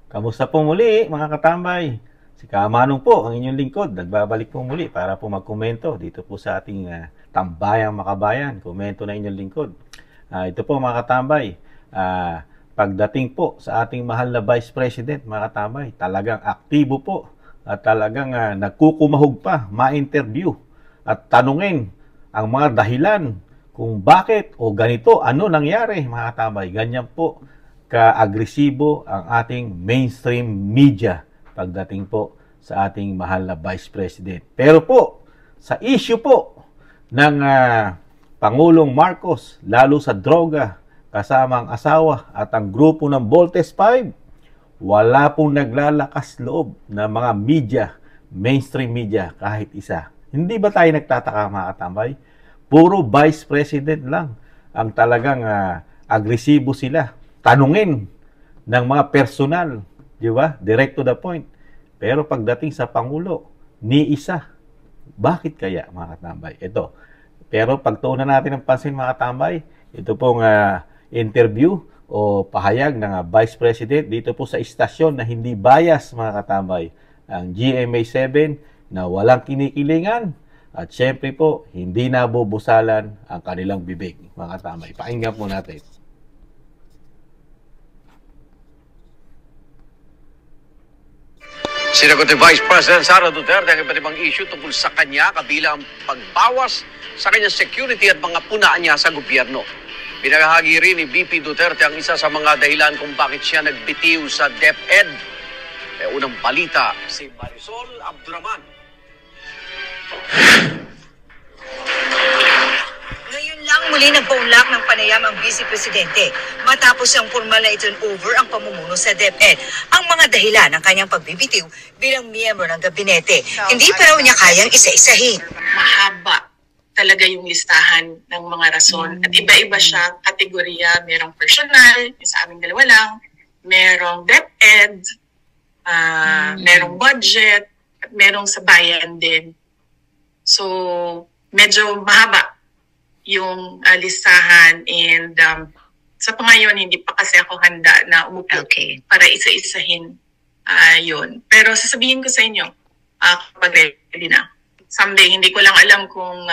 Kamusta po muli mga katambay? Si Kamanong po, ang inyong lingkod. Nagbabalik po muli para po magkomento dito po sa ating tambayang makabayan. Komento na inyong lingkod. Ito po mga katambay, pagdating po sa ating mahal na Vice President mga katambay, talagang aktibo po at talagang nagkukumahog pa, ma-interview at tanungin ang mga dahilan kung bakit o ganito, ano nangyari mga katambay. Ganyan po ka-agresibo ang ating mainstream media pagdating po sa ating mahal na Vice President. Pero po, sa issue po ng Pangulong Marcos, lalo sa droga, kasama ang asawa at ang grupo ng Voltes 5, wala pong naglalakas loob na mga media, mainstream media, kahit isa. Hindi ba tayo nagtataka mga katambay? Puro Vice President lang ang talagang agresibo sila. Tanungin ng mga personal, di ba? Direct to the point. Pero pagdating sa Pangulo, ni isa. Bakit kaya, mga katambay? Ito. Pero pagtuunan natin ng pansin, mga katambay, ito pong interview o pahayag ng Vice President dito po sa istasyon na hindi bias, mga katambay. Ang GMA7 na walang kinikilingan at syempre po, hindi nabubusalan ang kanilang bibig, mga katambay. Pakinggan po natin. Sinagot ni Vice President Sara Duterte ang iba't ibang issue tungkol sa kanya kabilang pagbawas sa kanyang security at mga punaan niya sa gobyerno. Binahagi rin ni VP Duterte ang isa sa mga dahilan kung bakit siya nagbitiw sa DepEd. Unang balita, si Marisol Abduraman. Ngayon lang muli nagpaunlak ng panayam ang Vice Presidente matapos ang formal na i-turnover ang pamumuno sa DepEd. Ang mga dahilan ng kanyang pagbibitiw bilang miyembro ng gabinete. Hindi pa raw niya kayang isa-isahin. Mahaba talaga yung listahan ng mga rason. At iba-iba siya, kategorya. Merong personal, yung sa aming dalawa lang. Merong DepEd, merong budget, at merong sa bayan din. So, medyo mahaba yung listahan and sa pangayon hindi pa kasi ako handa na umupo para isa-isahin yun. Pero sasabihin ko sa inyo kapag ready na. Someday, hindi ko lang alam kung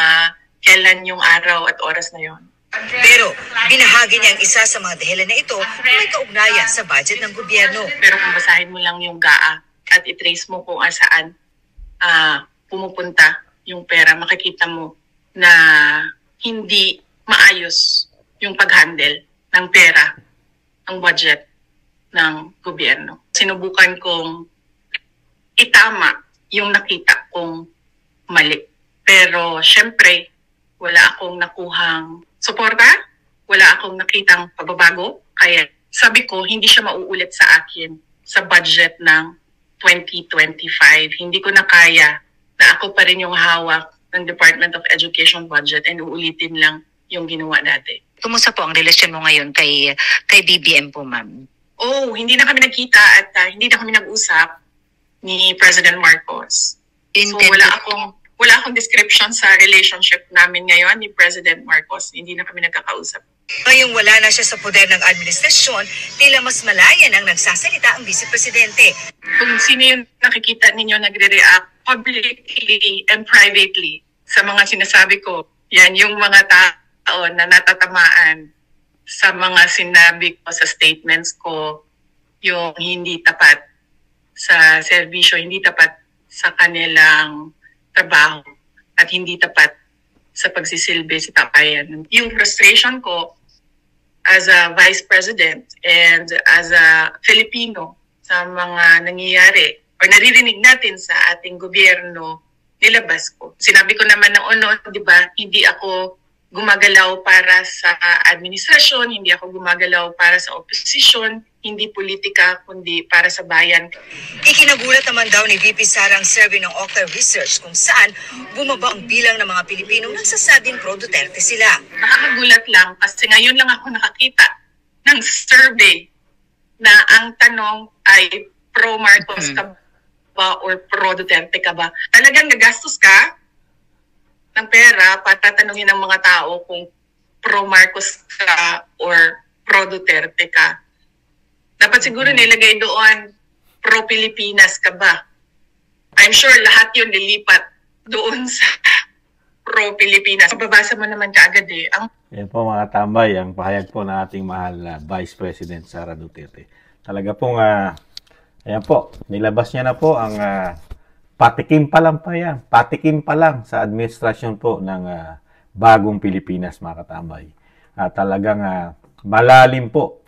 kailan yung araw at oras na yun. Pero binahagi niya ang isa sa mga dahilan na ito na may kaugnayan sa budget ng gobyerno. Pero kung basahin mo lang yung GAA at i-trace mo kung saan pumupunta yung pera, makikita mo na hindi maayos yung pag-handle ng pera, ng budget ng gobyerno. Sinubukan kong itama yung nakita kong mali. Pero syempre, wala akong nakuhang suporta, wala akong nakitang pagbabago. Kaya sabi ko, hindi siya mauulit sa akin sa budget ng 2025. Hindi ko na kaya na ako pa rin yung hawak ng Department of Education budget and uulitin lang yung ginawa dati. Kumusta po ang relasyon mo ngayon kay BBM po, ma'am? Oh, hindi na kami nagkita at hindi na kami nag-usap ni President Marcos. So wala akong description sa relationship namin ngayon ni President Marcos. Hindi na kami nagkakausap. Ngayong wala na siya sa poder ng administrasyon, tila mas malaya nang nagsasalita ang Vice Presidente. Kung sino yung nakikita ninyo nagre-react publicly and privately sa mga sinasabi ko, yan yung mga tao na natatamaan sa mga sinabi ko sa statements ko, yung hindi tapat sa serbisyo, hindi tapat sa kanilang trabaho, at hindi tapat sa pagsisilbi sa tapayan. Yung frustration ko as a Vice President and as a Filipino sa mga nangyayari o naririnig natin sa ating gobyerno, nilabas ko. Sinabi ko naman noon, di ba, hindi ako gumagalaw para sa administrasyon, hindi ako gumagalaw para sa oposisyon, hindi politika, kundi para sa bayan. Ikinagulat naman daw ni VP Sara ang survey ng Okta Research kung saan bumaba ang bilang ng mga Pilipinong nagsasabing pro-Duterte sila. Nakakagulat lang kasi ngayon lang ako nakakita ng survey na ang tanong ay pro-Marcos ka ba or pro-Duterte ka ba? Talagang gagastos ka ng pera para tatanungin ng mga tao kung pro-Marcos ka or pro-Duterte ka. Dapat siguro nilagay doon pro-Pilipinas ka ba? I'm sure lahat yun lilipat doon sa pro-Pilipinas. Babasa mo naman kaagad eh. Yan po mga tambay, ang pahayag po ng ating mahal na Vice President Sara Duterte. Talaga pong, ayan po, nilabas niya na po ang patikim pa lang sa administrasyon po ng bagong Pilipinas mga katambay. Talagang malalim po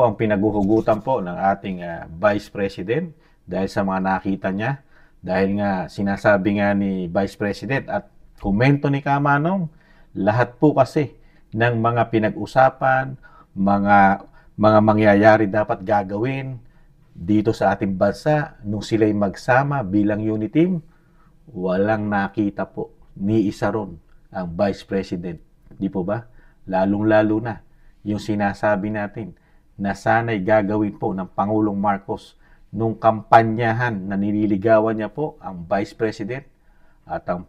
ang pinaguhugutan po ng ating Vice President dahil sa mga nakita niya, dahil nga sinasabi nga ni Vice President at komento ni Kamanong, lahat po kasi ng mga pinag-usapan, mga mangyayari dapat gagawin dito sa ating bansa nung sila'y magsama bilang unit team, walang nakita po ni isa ron ang Vice President. Di po ba? Lalong-lalo na yung sinasabi natin na sana'y gagawin po ng Pangulong Marcos nung kampanyahan na nililigawan niya po ang Vice President at ang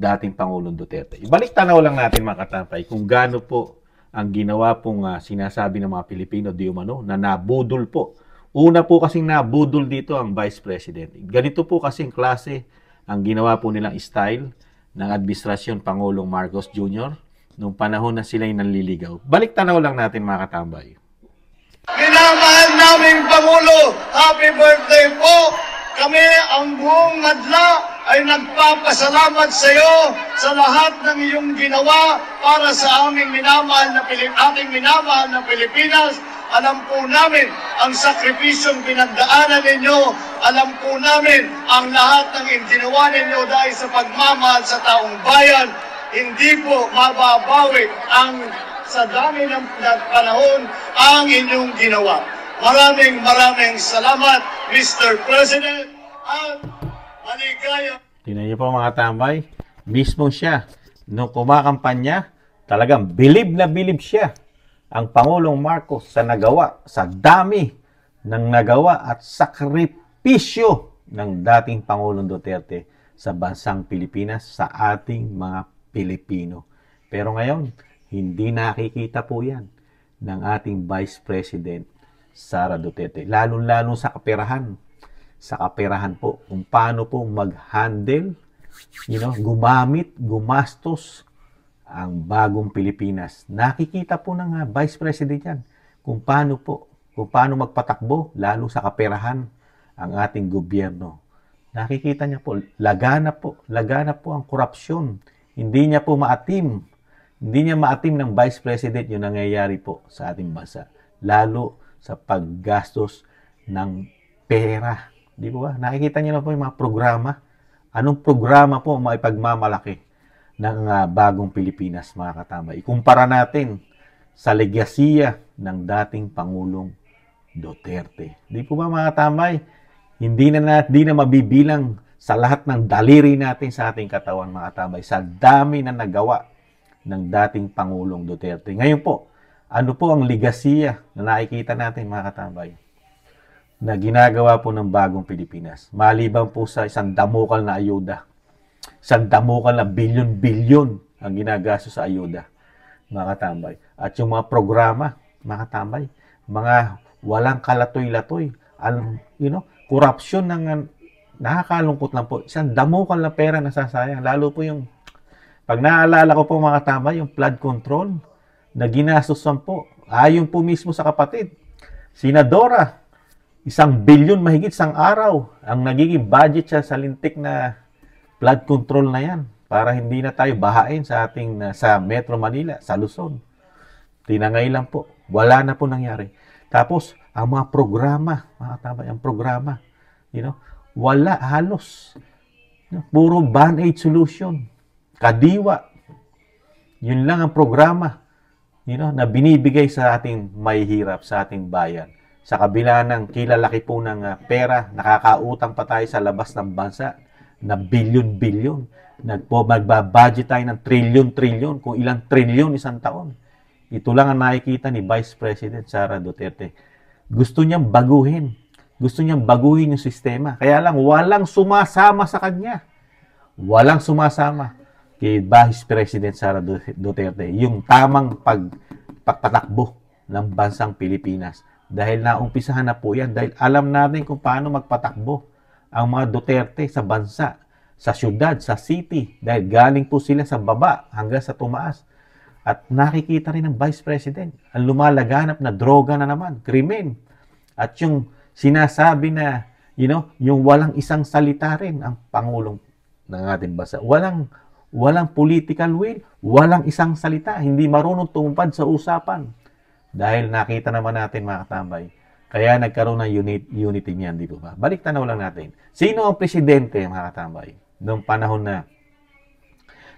dating Pangulong Duterte. Ibalik tanaw lang natin mga katampay kung gaano po ang ginawa pong sinasabi ng mga Pilipino di umano na nabudol po. Una po kasing nabudol dito ang Vice President. Ganito po kasing klase ang ginawa po nilang style ng administrasyon Pangulong Marcos Jr. nung panahon na sila'y nanliligaw. Balik tanaw lang natin mga katambay. Minamahal naming Pangulo, happy birthday po! Kami ang buong madla ay nagpapasalamat sa iyo sa lahat ng iyong ginawa para sa ating minamahal na Pilipinas. Alam po namin ang sakripisyong pinagdaanan ninyo. Alam po namin ang lahat ng ginawa ninyo dahil sa pagmamahal sa taong bayan. Hindi po mababawi sa dami ng panahon ang inyong ginawa. Maraming salamat, Mr. President, at maligaya. Tingnan niyo po mga tambay, mismo siya, nung kumakampanya, talagang bilib na bilib siya ang Pangulong Marcos sa nagawa, sa dami ng nagawa at sakripisyo ng dating Pangulong Duterte sa bansang Pilipinas, sa ating mga Pilipino. Pero ngayon, hindi nakikita po yan ng ating Vice President Sara Duterte. Lalo-lalo sa kaperahan. Sa kaperahan po, kung paano po mag-handle, gumastos ang bagong Pilipinas. Nakikita po ng Vice President yan kung paano magpatakbo, lalo sa kaperahan ang ating gobyerno. Nakikita niya po, lagana po ang korupsyon. Hindi niya maatim ng Vice President yung nangyayari po sa ating bansa. Lalo sa paggastos ng pera. Di ba? Nakikita niyo na po yung mga programa. Anong programa po maipagmamalaki ng bagong Pilipinas, mga katambay? Ikumpara natin sa legasiya ng dating Pangulong Duterte. Di po ba mga katambay? Hindi na mabibilang sa lahat ng daliri natin sa ating katawan, mga katambay, sa dami na nagawa ng dating Pangulong Duterte. Ngayon po, ano po ang legasiya na nakikita natin, mga katambay, na ginagawa po ng bagong Pilipinas? Maliban po sa isang damukal na ayuda, isang damukal na bilyon-bilyon ang ginagastos sa ayuda, mga katambay. At yung mga programa, mga katambay, mga walang kalatoy-latoy, korupsyon ng nakakalungkot lang po. Isang damukal na pera na sasayang. Lalo po yung, pag naaalala ko po mga katambay, yung flood control na ginastosan po. Ayon po mismo sa kapatid, Senadora, 1 bilyon mahigit isang araw ang nagiging budget siya sa lintik na flood control na yan para hindi na tayo bahain sa Metro Manila, sa Luzon. Tinangay lang po. Wala na po nangyari. Tapos, ang mga programa, mga katambay, ang programa, wala halos. Puro band-aid solution. Kadiwa. Yun lang ang programa na binibigay sa ating mahihirap, sa ating bayan. Sa kabila ng kilalaki po ng pera, nakakautang pa tayo sa labas ng bansa na bilyon-bilyon. Magbabudget tayo ng trilyon-trilyon, kung ilang trilyon isang taon. Ito lang ang nakikita ni Vice President Sara Duterte. Gusto niyang baguhin. Gusto niyang baguhin yung sistema. Kaya lang, walang sumasama sa kanya. Walang sumasama kay Vice President Sara Duterte. Yung tamang pagpatakbo ng bansang Pilipinas. Dahil naumpisahan na po yan. Dahil alam natin kung paano magpatakbo ang mga Duterte sa bansa, sa syudad, sa city. Dahil galing po sila sa baba hanggang sa tumaas. At nakikita rin ng Vice President ang lumalaganap na droga na naman, krimen. At yung sinasabi na, yung walang isang salita rin ang Pangulong ng ating bansa. Walang political will, walang isang salita. Hindi marunong tumupad sa usapan. Dahil nakita naman natin mga katambay, kaya nagkaroon ng unity niyan, di ba? Balik tanaw lang natin. Sino ang presidente mga katambay noong panahon na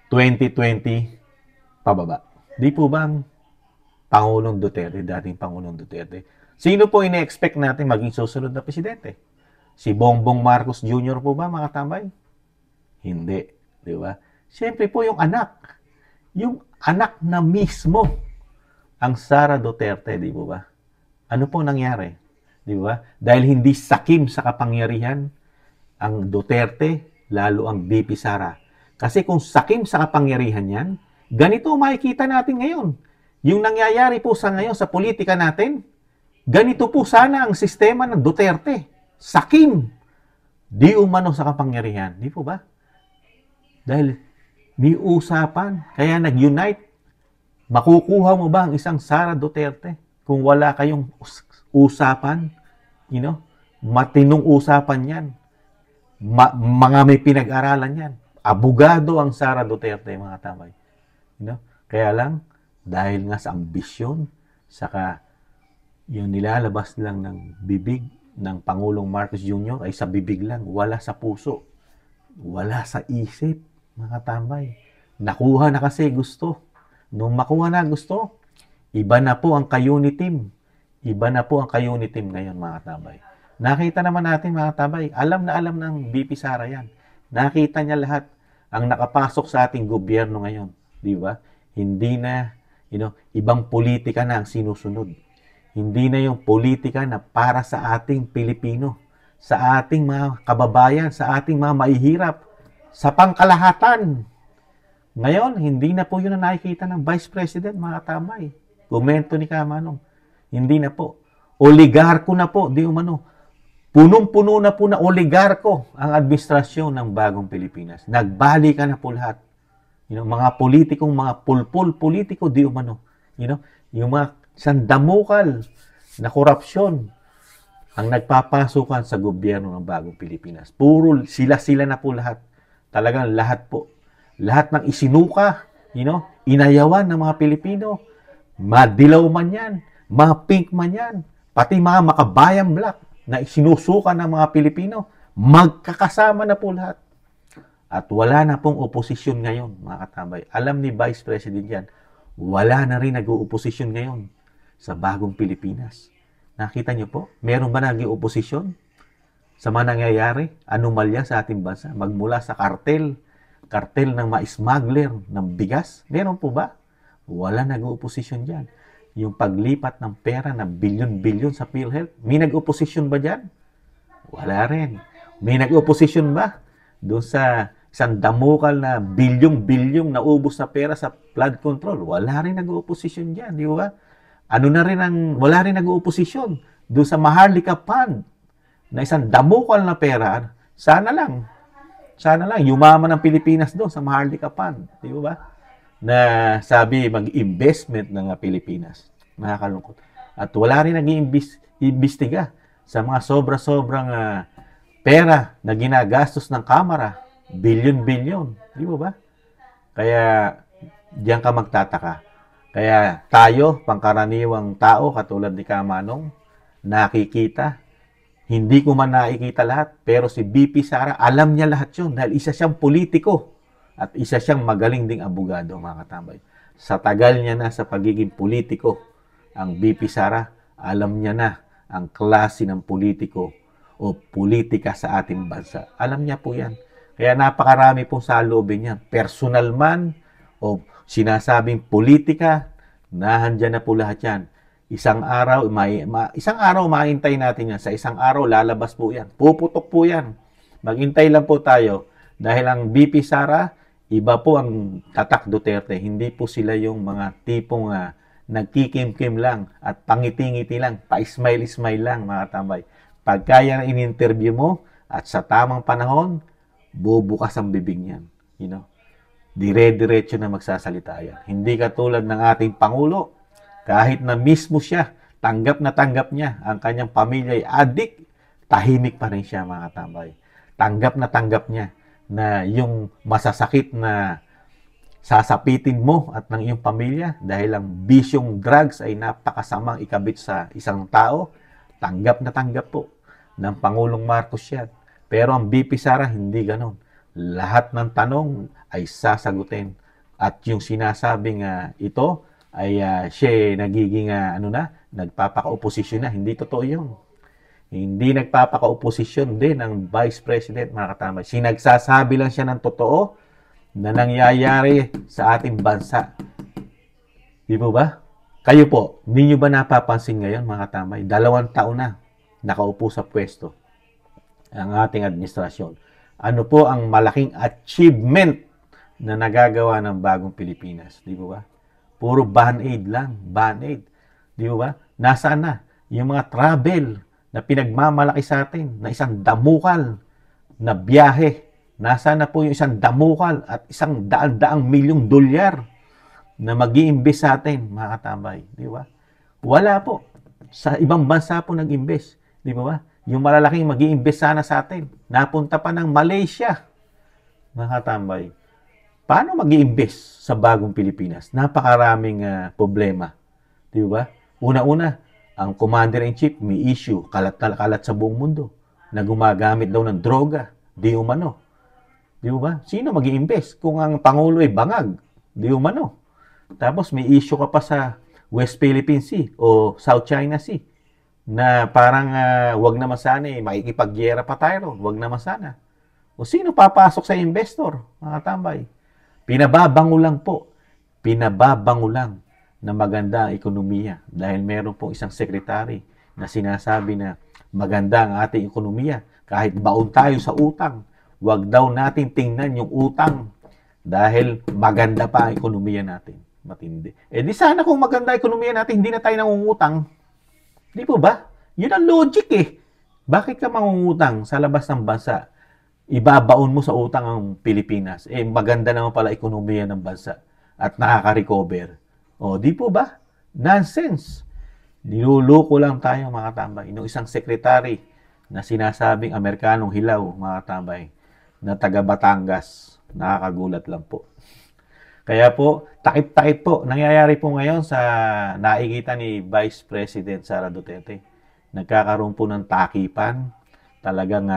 2020 pababa? Di po ba ang Pangulong Duterte, dating Pangulong Duterte? Sino po ine-expect natin maging susunod na presidente? Si Bongbong Marcos Jr. po ba mga katambay? Hindi, di ba? Siyempre po yung anak na mismo ang Sara Duterte, di ba? Ano po nangyari? Di ba? Dahil hindi sakim sa kapangyarihan ang Duterte, lalo ang BP Sara. Kasi kung sakim sa kapangyarihan yan, ganito makikita natin ngayon. Yung nangyayari po sa ngayon sa politika natin, ganito po sana ang sistema ng Duterte. Sakim. Di umano sa kapangyarihan. Di po ba? Dahil may usapan. Kaya nag-unite. Makukuha mo ba ang isang Sara Duterte kung wala kayong usapan? Matinong usapan yan. Mga may pinag-aralan yan. Abogado ang Sara Duterte, mga tambay. Kaya lang, dahil nga sa ambisyon, saka yung nilalabas lang ng bibig ng Pangulong Marcos Jr. ay sa bibig lang, wala sa puso. Wala sa isip, mga tambay. Nakuha na kasi gusto. Nung makuha na gusto, iba na po ang ka-unity. Iba na po ang ka-unity ngayon, mga tabay. Nakita naman natin, mga tabay, alam na alam ng BP Sara yan. Nakita niya lahat ang nakapasok sa ating gobyerno ngayon. Di ba? Hindi na, ibang politika na ang sinusunod. Hindi na yung politika na para sa ating Pilipino, sa ating mga kababayan, sa ating mga maihirap, sa pangkalahatan. Ngayon, hindi na po yun na nakikita ng Vice President, mga tambay. Komento ni Kamanong. Hindi na po. Oligarko na po, di umano. Punong-puno na po na oligarko ang administrasyon ng bagong Pilipinas. Nagbalikan na po lahat. Mga politikong, mga pulpul politiko, di umano. Yung mga sandamukal na korupsyon ang nagpapasukan sa gobyerno ng bagong Pilipinas. Puro sila na po lahat. Talagang lahat po. Lahat ng isinuka, inayawan ng mga Pilipino, madilaw man yan, mga pink man yan, pati mga makabayang black na isinusuka ng mga Pilipino, magkakasama na po lahat. At wala na pong oposisyon ngayon, mga katambay. Alam ni Vice President yan, wala na rin nag-uoposisyon ngayon sa bagong Pilipinas. Nakita niyo po, meron ba naging oposisyon sa mga nangyayari, anomalya sa ating bansa, magmula sa kartel ng mga smuggler ng bigas? Meron po ba? Wala nag-uoposisyon dyan. Yung paglipat ng pera na bilyon-bilyon sa PhilHealth, may nag-oposisyon ba dyan? Wala rin. May nag-oposisyon ba doon sa isang damukal na bilyong-bilyong na ubos na pera sa flood control? Wala rin nag-oposisyon dyan, di ba? Wala rin nag-oposisyon doon sa Maharlika Fund na isang damukal na pera. Sana lang, yumaman ang Pilipinas doon sa Maharlika Fund. Di ba? Na sabi, mag-investment ng Pilipinas. Nakakalungkot. At wala rin nag-iimbestiga sa mga sobra-sobrang pera na ginagastos ng Kamara. Bilyon-bilyon. Di ba? Kaya, diyan ka magtataka. Kaya tayo, pangkaraniwang tao, katulad ni Kamanong, nakikita. Hindi ko man nakikita lahat, pero si BP Sara, alam niya lahat yun dahil isa siyang politiko at isa siyang magaling ding abogado, mga katambay. Sa tagal niya na sa pagiging politiko, ang BP Sara, alam niya na ang klase ng politiko o politika sa ating bansa. Alam niya po yan. Kaya napakarami pong saloobin niya. Personal man o sinasabing politika, nahandyan na po lahat yan. Isang araw mahintay natin yan. Sa isang araw, lalabas po yan. Puputok po yan. Maghintay lang po tayo. Dahil ang BP Sara, iba po ang tatak Duterte. Hindi po sila yung mga tipong nagkikim-kim lang at pangiti-ngiti lang, pa-smile-smile lang mga katambay. Pagka yan in-interview mo at sa tamang panahon, bubukas ang bibig niyan. You know? Dire-diretso na magsasalita yan. Hindi katulad ng ating Pangulo, kahit na mismo siya, tanggap na tanggap niya, ang kanyang pamilya ay adik, tahimik pa rin siya mga katambay. Tanggap na tanggap niya na yung masasakit na sasapitin mo at ng iyong pamilya dahil ang bisyong drugs ay napakasamang ikabit sa isang tao, tanggap na tanggap po ng Pangulong Marcos yan. Pero ang BP Sara, hindi ganon. Lahat ng tanong ay sasagutin. At yung sinasabing ito ay siya nagiging nagpapaka-oposisyon na. Hindi totoo yun. Hindi nagpapaka-oposisyon din ng Vice President, mga katambay. Sinagsasabi lang siya ng totoo na nangyayari sa ating bansa. Di po ba? Kayo po, hindi nyo ba napapansin ngayon, mga katambay? 2 taon na nakaupo sa pwesto ang ating administrasyon. Ano po ang malaking achievement na nagagawa ng bagong Pilipinas? Di po ba? Puro band-aid lang. Band-aid. Di po ba? Nasaan na? Yung mga travel na pinagmamalaki sa atin na isang damukal na biyahe. Nasaan na po yung isang damukal at isang daan-daang milyong dolyar na mag-i-imbes sa atin, mga katambay. Di ba? Wala po. Sa ibang bansa po nag-imbes. Di ba? Yung malalaking mag-i-imbes sana sa atin. Napunta pa ng Malaysia, mga katambay. Paano mag-i-imbes sa bagong Pilipinas? Napakaraming problema. Di ba? Una-una, ang Commander-in-Chief may issue, kalat na kalat sa buong mundo, na gumagamit daw ng droga, di umano. Di ba? Sino mag-i-imbes kung ang Pangulo ay bangag? Di umano. Tapos may issue ka pa sa West Philippine Sea o South China Sea na parang wag naman sana makikipagyera pa tayo. Wag naman sana. O sino papasok sa investor? Mga tambay. Pinababango lang po. Pinababango lang na maganda ang ekonomiya dahil meron pong isang sekretary na sinasabi na maganda ang ating ekonomiya kahit baon tayo sa utang. Wag daw natin tingnan yung utang dahil maganda pa ang ekonomiya natin. Matindi. Eh di sana kung maganda ang ekonomiya natin, hindi na tayo nangungutang. Di po ba? Yun ang logic eh. Bakit ka mangungutang sa labas ng bansa? Ibabaon mo sa utang ang Pilipinas. Eh maganda naman pala ekonomiya ng bansa at nakaka-recover. O di po ba? Nonsense. Niluloko lang tayo mga tambay. Yung isang sekretary na sinasabing Amerikanong hilaw, mga tambay, na taga Batangas. Nakakagulat lang po. Kaya po, takip-takip po, nangyayari po ngayon sa nakikita ni Vice President Sara Duterte. Nagkakaroon po ng takipan. Talagang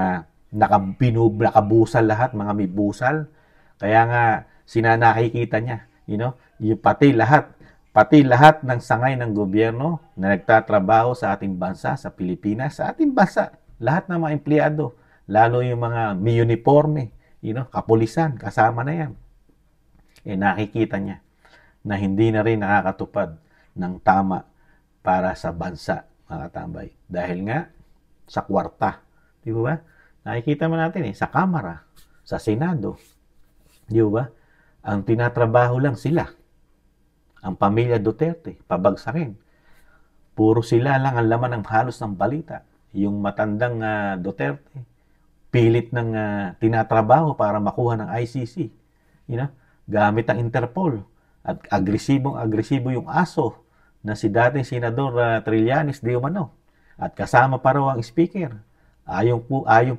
nakabusal lahat, mga may busal. Kaya nga, nakikita niya, yung pati lahat ng sangay ng gobyerno na nagtatrabaho sa ating bansa, sa Pilipinas, sa ating bansa, lahat ng mga empleyado, lalo yung mga may uniforme, kapulisan, kasama na yan. Nakikita niya na hindi na rin nakakatupad ng tama para sa bansa, mga tambay. Dahil nga, sa kwarta. Di ba? Nakikita mo natin sa Kamara, sa Senado. Di ba? Ang tinatrabaho lang sila. Ang pamilya Duterte, pabagsakin. Puro sila lang ang laman ng halos ng balita. Yung matandang Duterte, pilit ng tinatrabaho para makuha ng ICC. Gamit ang Interpol. At agresibo yung aso na si dating Senador Trillanes de Umano. At kasama pa raw ang speaker. Ayon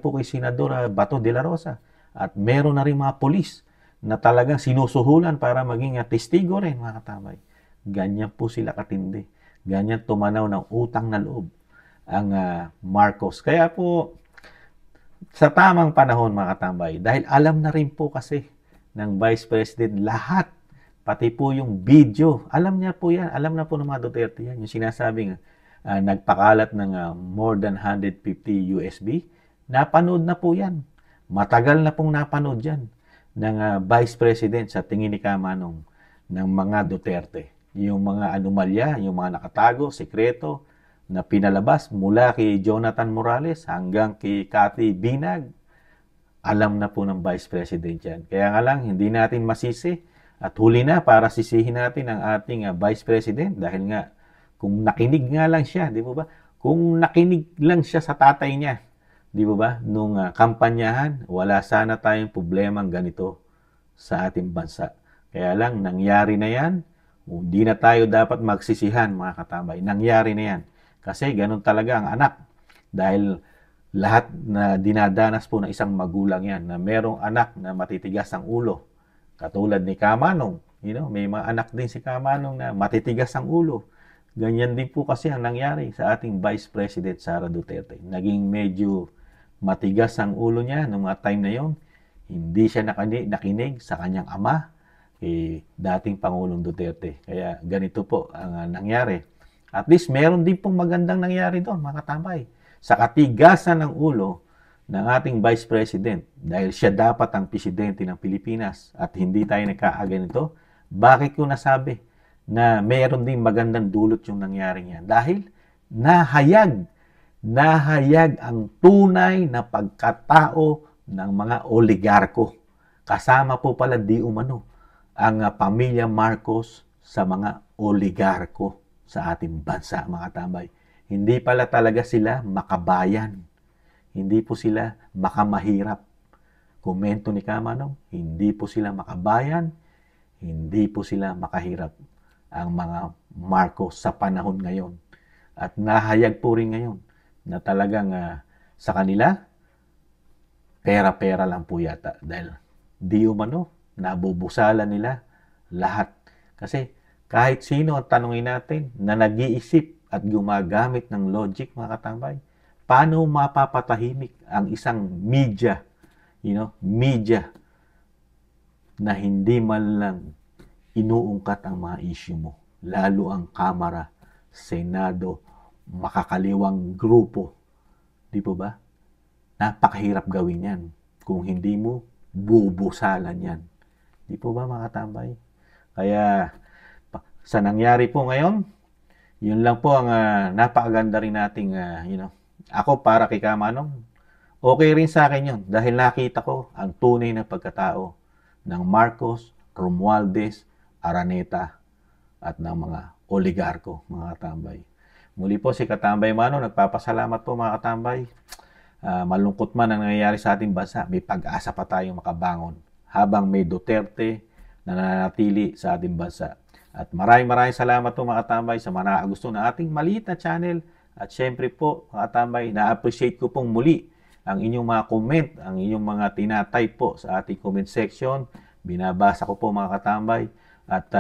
po kay Senador Bato de la Rosa. At meron na rin mga polis na talagang sinusuhulan para maging testigo rin, mga katamay. Ganyan po sila katindi. Ganyan tumanaw ng utang na loob ang Marcos. Kaya po, sa tamang panahon, mga katambay, dahil alam na rin po kasi ng Vice President lahat, pati po yung video, alam niya po yan, alam na po ng mga Duterte yan, yung sinasabing nagpakalat ng more than 150 USB, napanood na po yan. Matagal na pong napanood yan ng Vice President sa tingin ni Kamanong ng mga Duterte. Yung mga anomalya, yung mga nakatago, sekreto, na pinalabas mula kay Jonathan Morales hanggang kay Cathy Binag, alam na po ng Vice President yan. Kaya nga lang, hindi natin masisi At huli na para sisihin natin ang ating Vice President dahil nga kung nakinig nga lang siya, di ba? Kung nakinig lang siya sa tatay niya, di ba? Nung kampanyahan, wala sana tayong problemang ganito sa ating bansa. Kaya lang, nangyari na yan. Hindi na tayo dapat magsisihan, mga katambay. Nangyari na yan. Kasi ganun talaga ang anak. Dahil lahat na dinadanas po ng isang magulang yan, na merong anak na matitigas ang ulo. Katulad ni Kamanong, may mga anak din si Kamanong na matitigas ang ulo. Ganyan din po kasi ang nangyari sa ating Vice President Sara Duterte. Naging medyo matigas ang ulo niya noong mga time na yon. Hindi siya nakinig sa kanyang ama, dating Pangulong Duterte. Kaya ganito po ang nangyari. At least meron din pong magandang nangyari doon, mga katambay. Sa katigasan ng ulo ng ating Vice President, dahil siya dapat ang presidente ng Pilipinas at hindi tayo nagkaaganito, bakit ko nasabi na mayroon din magandang dulot yung nangyari niya? Dahil nahayag ang tunay na pagkatao ng mga oligarko. Kasama po pala di umano ang pamilya Marcos sa mga oligarko sa ating bansa, mga tambay. Hindi pala talaga sila makabayan. Hindi po sila makamahirap. Komento ni Kamanong, hindi po sila makabayan, hindi po sila makahirap ang mga Marcos sa panahon ngayon. At nahayag po rin ngayon na talagang sa kanila, pera-pera lang po yata. Dahil di umano, nabubusalan nila lahat. Kasi kahit sino ang tanungin natin na nag-iisip at gumagamit ng logic, mga katambay, paano mapapatahimik ang isang media, media na hindi man lang inuungkat ang mga issue mo. Lalo ang Kamara, Senado, makakaliwang grupo. Di po ba? Napakahirap gawin yan. Kung hindi mo, bubusalan yan. Di po ba, mga katambay? Kaya, sa nangyari po ngayon, yun lang po ang napakaganda rin nating, ako para kay Kamanong, okay rin sa akin yun dahil nakita ko ang tunay na pagkatao ng Marcos, Romualdez, Araneta at ng mga oligarko, mga katambay. Muli po si Katambay Mano, nagpapasalamat po, mga katambay. Malungkot man ang nangyayari sa ating bansa, may pag-asa pa tayong makabangon habang may Duterte na nananatili sa ating bansa. At maraming salamat po, mga katambay, sa mga gusto ng ating maliit na channel. At syempre po, mga katambay, na-appreciate ko pong muli ang inyong mga comment, ang inyong mga tinatype po sa ating comment section. Binabasa ko po, mga katambay. At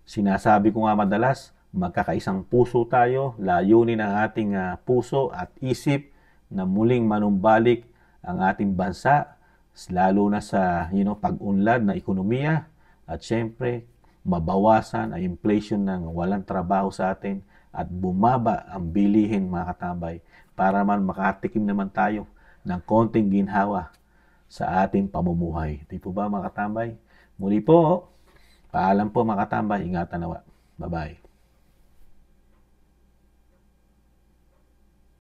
sinasabi ko nga madalas, magkakaisang puso tayo, layunin ang ating puso at isip na muling manumbalik ang ating bansa, lalo na sa pag-unlad na ekonomiya. At syempre, mabawasan ang inflation ng walang trabaho sa atin at bumaba ang bilihin, mga katambay, para man makatikim naman tayo ng konting ginhawa sa ating pamumuhay. Di po ba, mga katambay? Muli po, paalam po, mga katambay. Ingatan nawa. Bye-bye.